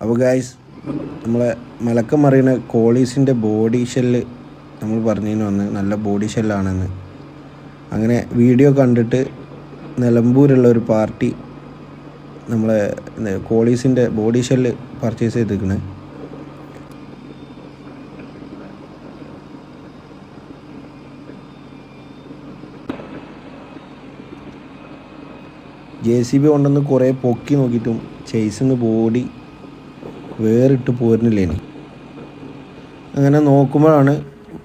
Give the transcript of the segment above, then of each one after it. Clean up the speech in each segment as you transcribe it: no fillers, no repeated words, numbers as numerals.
അപ്പോൾ ഗായ്സ്, നമ്മളെ മലക്കം മറിയുന്ന കോളീസിൻ്റെ body shell നമ്മൾ പറഞ്ഞതിന് വന്ന് നല്ല ബോഡി ഷെല്ലാണെന്ന്. അങ്ങനെ വീഡിയോ കണ്ടിട്ട് നിലമ്പൂരുള്ള ഒരു പാർട്ടി നമ്മളെ കോളീസിൻ്റെ ബോഡി ഷെല്ല് പർച്ചേസ് ചെയ്തിരിക്കണേ. JCB കൊണ്ടുവന്ന് കുറേ പൊക്കി നോക്കിയിട്ടും ചേസിന് ബോഡി വേറിട്ട് പോരുന്നില്ലേനി. അങ്ങനെ നോക്കുമ്പോഴാണ്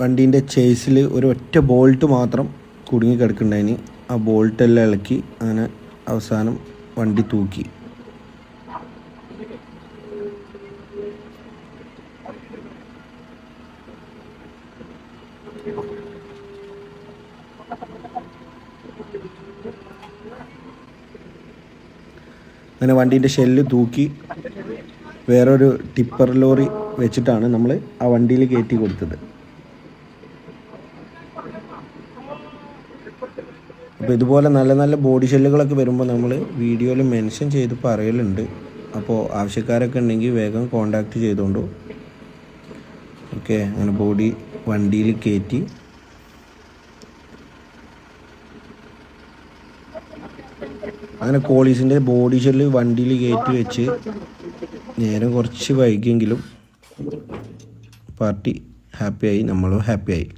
വണ്ടീൻ്റെ ചേസിൽ ഒരു ഒറ്റ ബോൾട്ട് മാത്രം കുടുങ്ങി കിടക്കുന്നുണ്ടായിന്. ആ ബോൾട്ടെല്ലാം ഇളക്കി അങ്ങനെ അവസാനം വണ്ടി തൂക്കി. അങ്ങനെ വണ്ടീൻ്റെ ഷെല്ല് തൂക്കി വേറൊരു ടിപ്പർ ലോറി വെച്ചിട്ടാണ് നമ്മൾ ആ വണ്ടിയിൽ കയറ്റി കൊടുത്തത്. അപ്പോൾ ഇതുപോലെ നല്ല നല്ല ബോഡി ഷെല്ലുകളൊക്കെ വരുമ്പോൾ നമ്മൾ വീഡിയോയിൽ മെൻഷൻ ചെയ്ത് പറയലുണ്ട്. അപ്പോൾ ആവശ്യക്കാരൊക്കെ ഉണ്ടെങ്കിൽ വേഗം കോണ്ടാക്ട് ചെയ്തോണ്ടു. ഓക്കെ, അങ്ങനെ ബോഡി വണ്ടിയിൽ കയറ്റി. അങ്ങനെ കോളീസിൻ്റെ ബോഡി ഷെല്ല് വണ്ടിയിൽ കയറ്റി വെച്ച് നേരം കുറച്ച് വൈകിയെങ്കിലും പാർട്ടി ഹാപ്പിയായി, നമ്മളും ഹാപ്പിയായി.